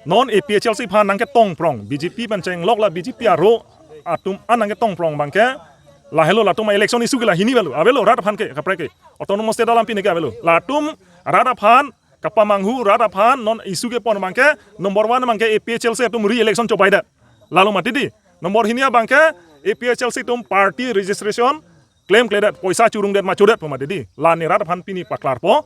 non APHL si phan nang ke tong prong BJP ban cheng lok la BJP aro atum anang ke tong prong bangke la hello la tum election isu ke la hini belu avelo rat phan ke kapre ke autonomous state dalam pin ke avelo la tum rada phan kapamanghu rada phan non isu ke pon bangke nomor 1 bangke APHL si tum re-election Chobaidet lalu mati di nomor hinia bangke APHL si tum party registration claim kledat poisa curung det macudet pemati di la ni rada phan pini paklar po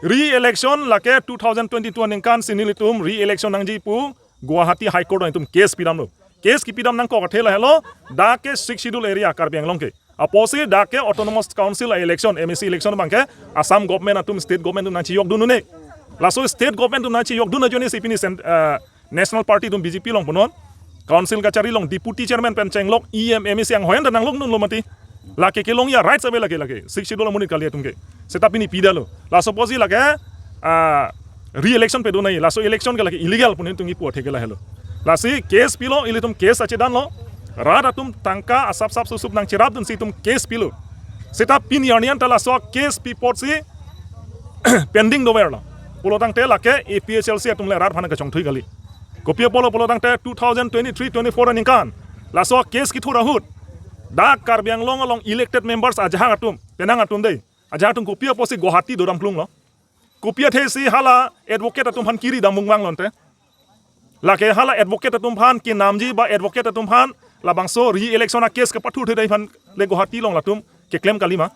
re-election lake 2022 ningkan sinilitum re-election nangji pu Guwahati High Court itum case pidam lo case ki pidam nang ko kathela hello da ke 6 schedule area Karbi Anglong ke aposi da ke autonomous council election MSC election bangke Assam government atum state government tum nachi yok dunu ne laso state government tum nachi yok dunu joni sipini national party tum BJP long punon council kachari long deputy chairman pen chenglok MSC ang hoyan nang long nun lo mati lake ke long ya rights ave lake 6 schedule munit kalia tumke setapini pidalo la suppose lage re-election pe do nai la so election ke lage illegal punin tungi po thekela helo la si case pilo ilitum case ache dan lo rada tum tangka asap sap susup nang chirap dun si tum case pilo setap pin yarnian tala so case pi pot si pending do verlo polo tang te lake APHL si tum le rat phana ka chong thui gali kopia polo tang te 2023 24 ninkan la so case ki thura hut dak Karbi Anglong along elected members ajang atum penang atum dei ajang atum kopia posi Guwahati doram plung lo kopia the si hala advocate atum han kiri damung wang lonte lake hala advocate atum phan ki namji ba advocate atum phan la bangso re-election a case ka pathu the dai phan le Guwahati long latum ke claim kalima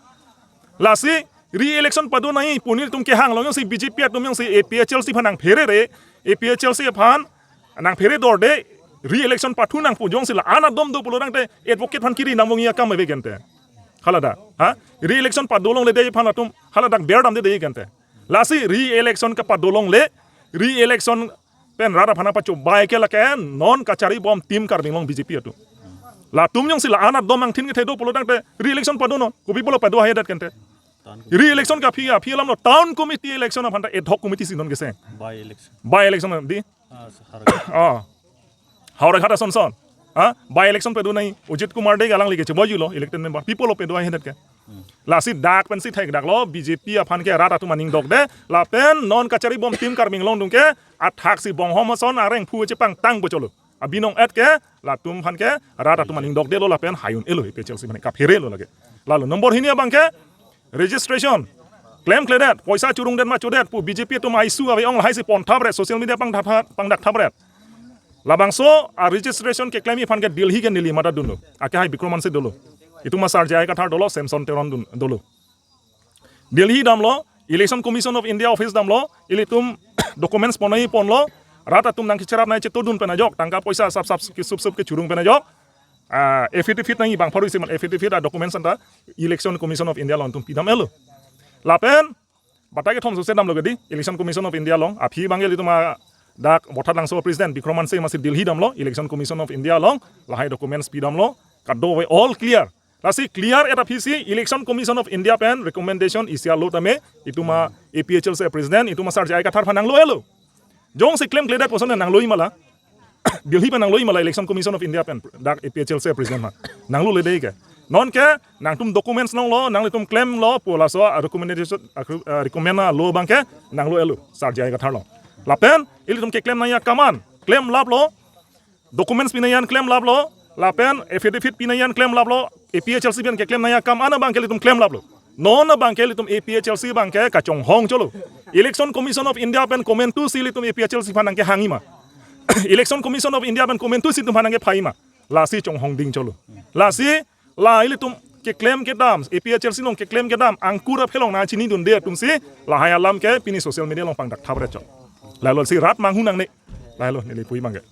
la si re-election padu nai punil tum ke hang long si BJP atum yang si APHL si phanang phere re APHL si phan nang phere dor de re-election pathu nang pujong sila ana dom do pulorang te advocate phan kiri namung ya kam be gente halada ha re-election padolong le de phan atum halada ber dam de gente lasi re-election ka padolong le re-election pen rada phana pachu bai ke la ken non kachari bom team Karbi Anglong BJP atu la tum yong sila ana dom ang thin ke thedo pulorang te re-election padu no kopi polo padu hayadat kente re-election ka phia lam no town committee election phanta ad hoc committee sinon gese by election di Haura khata son by election pe do nai Ujit Kumar de galang lege chboju lo elected member people pe do hedat ke la si dak pen si thai dak lo BJP aphan ke rat atu maning dok de la pen non kachari bom team Karbi Anglong dum ke athak si bong hom son areng phu che pang tang bojolo abinong et ke la tum phan ke rat atu maning dok de lo la pen hayun elo pe chelsea mane ka phere lo lage la lo number hinia bang ke registration claim kledat poisa curung den ma chodet pu BJP tu mai su ave ong hai si pon thabre social media pang dak thabre labangso a registration ke claim fan ke Delhi ke nili mata duno ake hai Bikromanse dolo itu masar jai kathar dolo Samson Teron dolo Delhi damlo election commission of India office damlo ilitum documents ponai ponlo rata tum nang kicherap nai chetodun pena jok tangka poisa sap ki sup ke curung pena jok affidavit nai bang pharu siman affidavit a documents anta election commission of India long tum pidam elo lapen batake thom sose damlo gedi election commission of India long aphi bangel ituma dak botat langso president Bikromanse masih Delhi damlo election commission of India long lahai documents pidam lo kaddo we all clear lasi clear eta phisi election commission of India pen recommendation isya lo tame ituma APHL se president ituma sar jai kathar phanang lo elo jong se claim kledat poson nang loi mala Delhi pen nang loi mala election commission of India pen dak APHL se president ma nang lo le dei ke non ke nang tum documents nang lo nang tum claim lo pola so recommendation recommend lo bangke nang lo elo sar jai kathar lo lapen ilitum ke claim naya kaman claim lab lo documents pinayan claim lab lo lapen affidavit pinayan claim lab lo APHL pen ke claim naya kam ana bangke ilitum claim lab lo non bangke ilitum APHL bangke kachong hong cholo election commission of India pen comment tu si ilitum APHL phanang ke hangima election commission of India pen comment tu si tum phanang ke phaima la si chong hong ding cholo la si la ilitum ke claim ke dam APHL long ke claim ke dam angkura phelong na chini dun de tum si la hayalam ke pini social media long pang dak thabre chol lalu si rat manghunang ne lalu nilai pui mangga